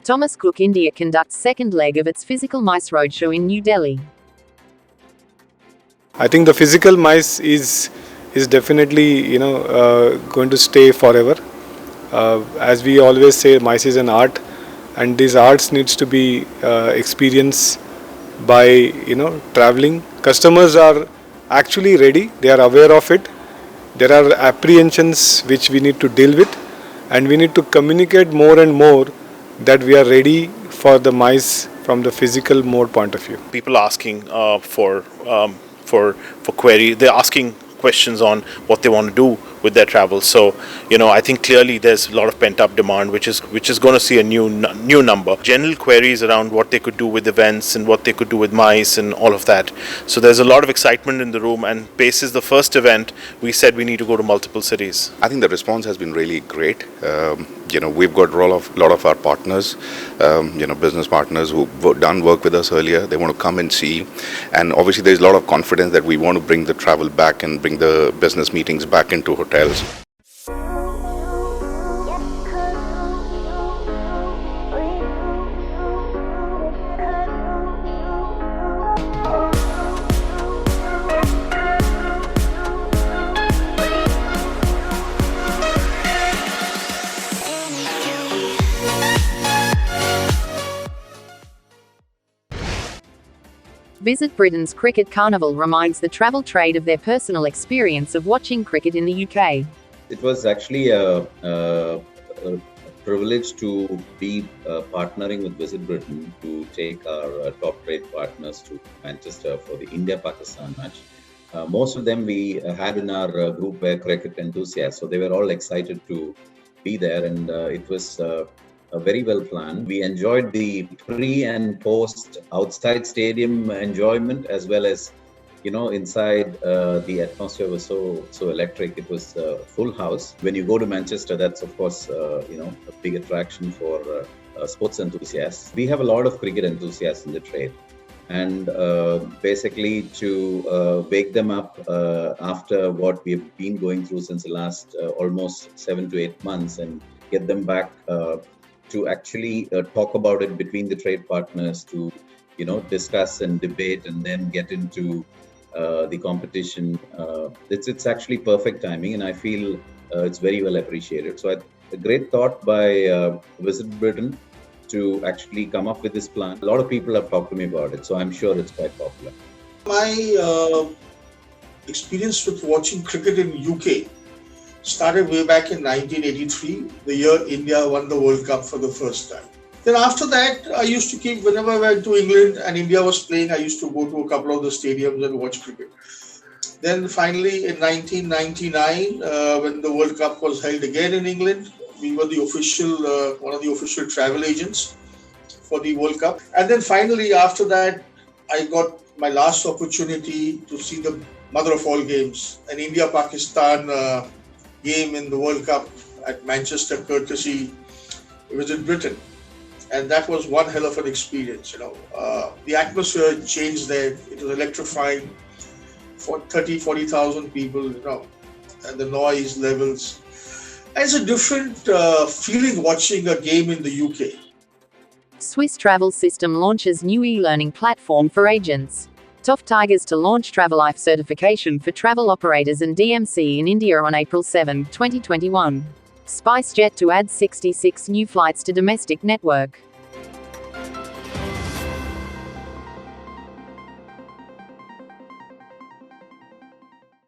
Thomas Cook India conducts second leg of its physical MICE roadshow in New Delhi. I think the physical MICE is definitely going to stay forever. As we always say, MICE is an art, and these arts needs to be experienced by traveling. Customers are actually ready; they are aware of it. There are apprehensions which we need to deal with, and we need to communicate more and more that we are ready for the MICE from the physical mode point of view. People asking for query. They're asking questions on what they want to do with their travel. So I think clearly there's a lot of pent up demand, which is going to see a new number. General queries around what they could do with events and what they could do with MICE and all of that. So there's a lot of excitement in the room, and basis the first event, we said we need to go to multiple cities. I think the response has been really great. We've got a lot of our partners, business partners who've done work with us earlier. They want to come and see, and obviously there's a lot of confidence that we want to bring the travel back and bring the business meetings back into hotels. Visit Britain's Cricket Carnival reminds the travel trade of their personal experience of watching cricket in the UK. It was actually a privilege to be partnering with Visit Britain to take our top trade partners to Manchester for the India-Pakistan match. Most of them we had in our group were cricket enthusiasts, so they were all excited to be there, and it was very well planned. We enjoyed the pre and post outside stadium enjoyment, as well as inside. The atmosphere was so electric. It was full house. When you go to Manchester, that's of course a big attraction for sports enthusiasts. We have a lot of cricket enthusiasts in the trade, and basically to wake them up after what we've been going through since the last almost 7 to 8 months, and get them back to actually talk about it between the trade partners, to discuss and debate, and then get into the competition. It's actually perfect timing, and I feel it's very well appreciated. So a great thought by Visit Britain to actually come up with this plan. A lot of people have talked to me about it, so I'm sure it's quite popular. My experience with watching cricket in UK started way back in 1983, the year India won the World Cup for the first time. Then after that, I used to keep, whenever I went to England and India was playing, I used to go to a couple of the stadiums and watch cricket. Then finally in 1999, when the World Cup was held again in England, we were the official, one of the official travel agents for the World Cup. And then finally after that, I got my last opportunity to see the mother of all games, an India-Pakistan game in the World Cup at Manchester, courtesy Visit Britain. And that was one hell of an experience, The atmosphere changed there. It was electrifying for 40,000 people, and the noise levels. And it's a different feeling watching a game in the UK. Swiss Travel System launches new e-learning platform for agents. TOF Tigers to launch TravelLife certification for travel operators and DMC in India on April 7, 2021. SpiceJet to add 66 new flights to domestic network.